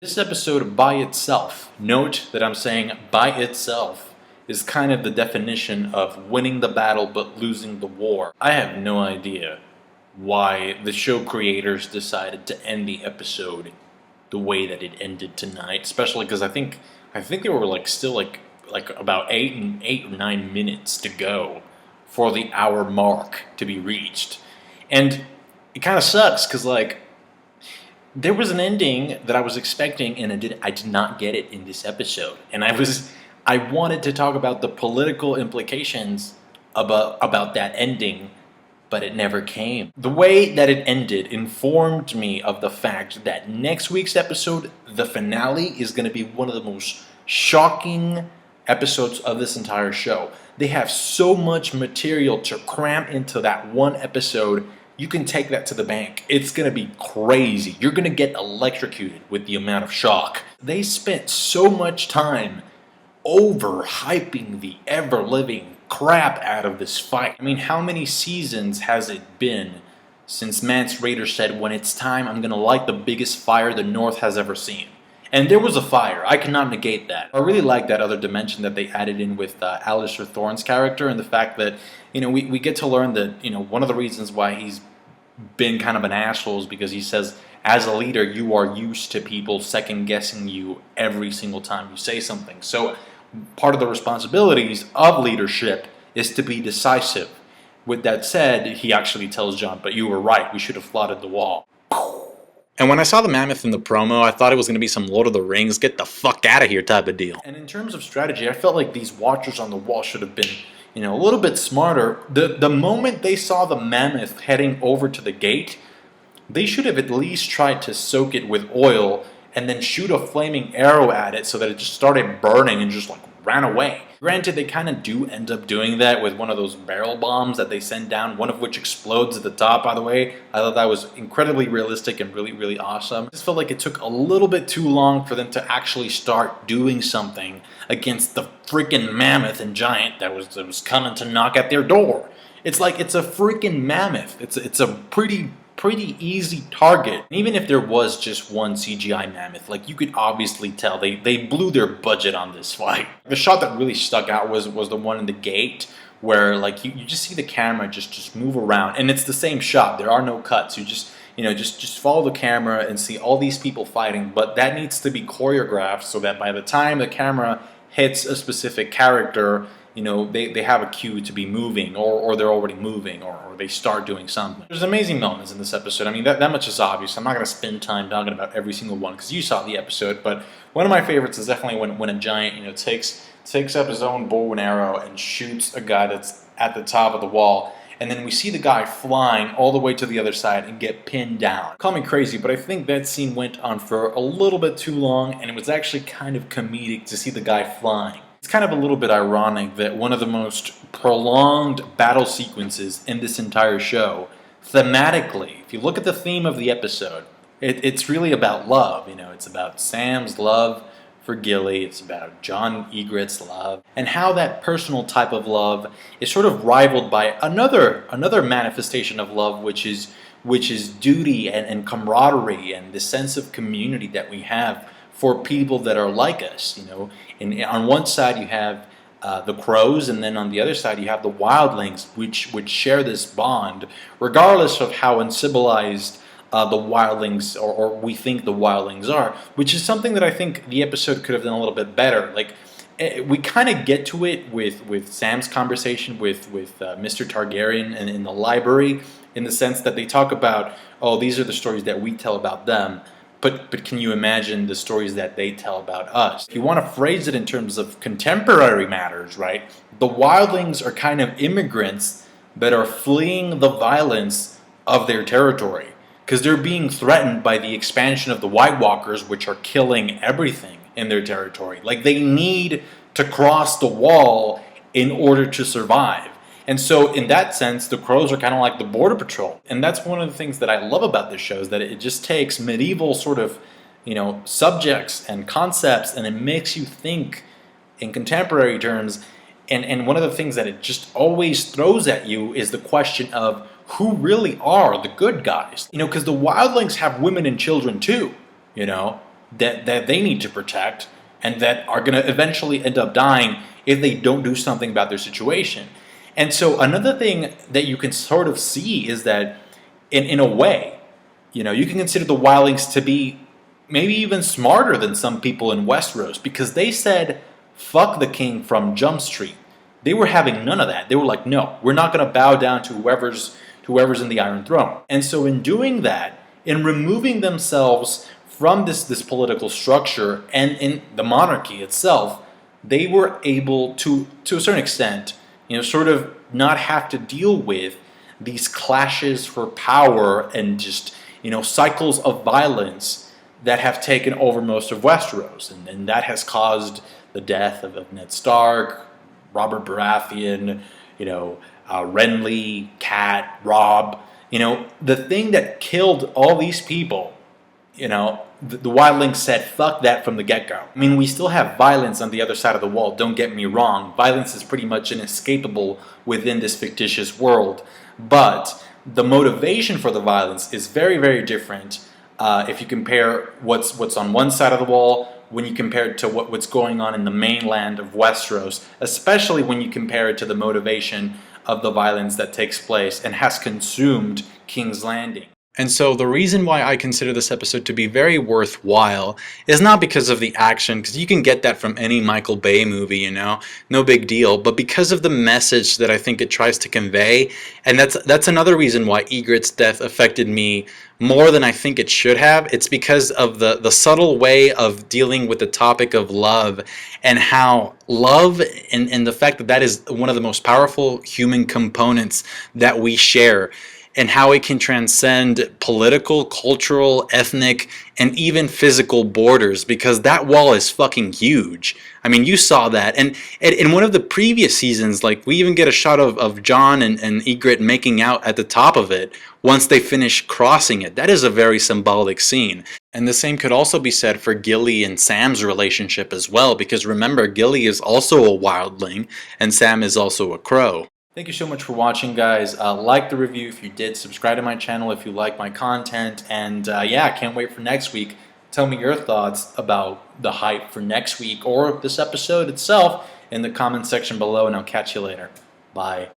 This episode by itself, note that I'm saying by itself, is kind of the definition of winning the battle but losing the war. I have no idea why the show creators decided to end the episode the way that it ended tonight, especially because I think they were still about 8 or 9 minutes to go for the hour mark to be reached. And it kind of sucks because there was an ending that I was expecting, and I did not get it in this episode. And I wanted to talk about the political implications about that ending, but it never came. The way that it ended informed me of the fact that next week's episode, the finale, is going to be one of the most shocking episodes of this entire show. They have so much material to cram into that one episode. You can take that to the bank. It's going to be crazy. You're going to get electrocuted with the amount of shock. They spent so much time overhyping the ever-living crap out of this fight. I mean, how many seasons has it been since Mance Rayder said, when it's time, I'm going to light the biggest fire the North has ever seen? And there was a fire. I cannot negate that. I really like that other dimension that they added in with Alistair Thorne's character, and the fact that, we get to learn that, one of the reasons why he's been kind of an asshole is because he says, as a leader, you are used to people second-guessing you every single time you say something. So part of the responsibilities of leadership is to be decisive. With that said, he actually tells Jon, but you were right, we should have flooded the wall. And when I saw the mammoth in the promo, I thought it was going to be some Lord of the Rings, get the fuck out of here type of deal. And in terms of strategy, I felt like these watchers on the wall should have been, a little bit smarter. The moment they saw the mammoth heading over to the gate, they should have at least tried to soak it with oil and then shoot a flaming arrow at it so that it just started burning and just ran away. Granted, they kind of do end up doing that with one of those barrel bombs that they send down, one of which explodes at the top, by the way. I thought that was incredibly realistic and really, really awesome. I just felt like it took a little bit too long for them to actually start doing something against the freaking mammoth and giant that was coming to knock at their door. It's like, it's a freaking mammoth. It's a pretty easy target. Even if there was just one CGI mammoth, you could obviously tell they blew their budget on this fight. The shot that really stuck out was the one in the gate where you just see the camera just move around, and it's the same shot. There are no cuts. You just follow the camera and see all these people fighting, but that needs to be choreographed so that by the time the camera hits a specific character, they have a cue to be moving, or they're already moving, or they start doing something. There's amazing moments in this episode. I mean, that much is obvious. I'm not going to spend time talking about every single one because you saw the episode, but one of my favorites is definitely when a giant, takes up his own bow and arrow and shoots a guy that's at the top of the wall, and then we see the guy flying all the way to the other side and get pinned down. Call me crazy, but I think that scene went on for a little bit too long, and it was actually kind of comedic to see the guy flying. It's kind of a little bit ironic that one of the most prolonged battle sequences in this entire show, thematically, if you look at the theme of the episode, it's really about love. It's about Sam's love for Gilly, it's about Jon Ygritte's love, and how that personal type of love is sort of rivaled by another manifestation of love, which is duty and camaraderie and the sense of community that we have for people that are like us. And on one side you have the crows, and then on the other side you have the wildlings, which share this bond, regardless of how uncivilized the wildlings or we think the wildlings are, which is something that I think the episode could have done a little bit better. We kind of get to it with Sam's conversation with Mr. Targaryen and in the library, in the sense that they talk about, oh, these are the stories that we tell about them. But can you imagine the stories that they tell about us? If you want to phrase it in terms of contemporary matters, right? The wildlings are kind of immigrants that are fleeing the violence of their territory because they're being threatened by the expansion of the White Walkers, which are killing everything in their territory. They need to cross the wall in order to survive. And so in that sense, the crows are kind of like the border patrol. And that's one of the things that I love about this show, is that it just takes medieval sort of, subjects and concepts, and it makes you think in contemporary terms. And one of the things that it just always throws at you is the question of who really are the good guys. Because the wildlings have women and children too, that they need to protect and that are going to eventually end up dying if they don't do something about their situation. And so another thing that you can sort of see is that in a way, you know, you can consider the Wildlings to be maybe even smarter than some people in Westeros, because they said, fuck the king from Jump Street. They were having none of that. They were like, no, we're not going to bow down to whoever's in the Iron Throne. And so in doing that, in removing themselves from this political structure and in the monarchy itself, they were able to a certain extent, you know, sort of not have to deal with these clashes for power and just, you know, cycles of violence that have taken over most of Westeros. And that has caused the death of Ned Stark, Robert Baratheon, you know, Renly, Cat, Robb. You know, the thing that killed all these people, you know, the Wildlings said, fuck that from the get-go. I mean, we still have violence on the other side of the wall, don't get me wrong. Violence is pretty much inescapable within this fictitious world. But the motivation for the violence is very, very different if you compare what's on one side of the wall when you compare it to what's going on in the mainland of Westeros, especially when you compare it to the motivation of the violence that takes place and has consumed King's Landing. And so the reason why I consider this episode to be very worthwhile is not because of the action, because you can get that from any Michael Bay movie, you know, no big deal, but because of the message that I think it tries to convey. And that's another reason why Ygritte's death affected me more than I think it should have. It's because of the subtle way of dealing with the topic of love, and how love and the fact that is one of the most powerful human components that we share, and how it can transcend political, cultural, ethnic, and even physical borders, because that wall is fucking huge. I mean, you saw that. And in one of the previous seasons, like, we even get a shot of Jon and Ygritte making out at the top of it once they finish crossing it. That is a very symbolic scene. And the same could also be said for Gilly and Sam's relationship as well, because remember, Gilly is also a wildling, and Sam is also a crow. Thank you so much for watching, guys. Like the review if you did. Subscribe to my channel if you like my content. And yeah, I can't wait for next week. Tell me your thoughts about the hype for next week or this episode itself in the comment section below, and I'll catch you later. Bye.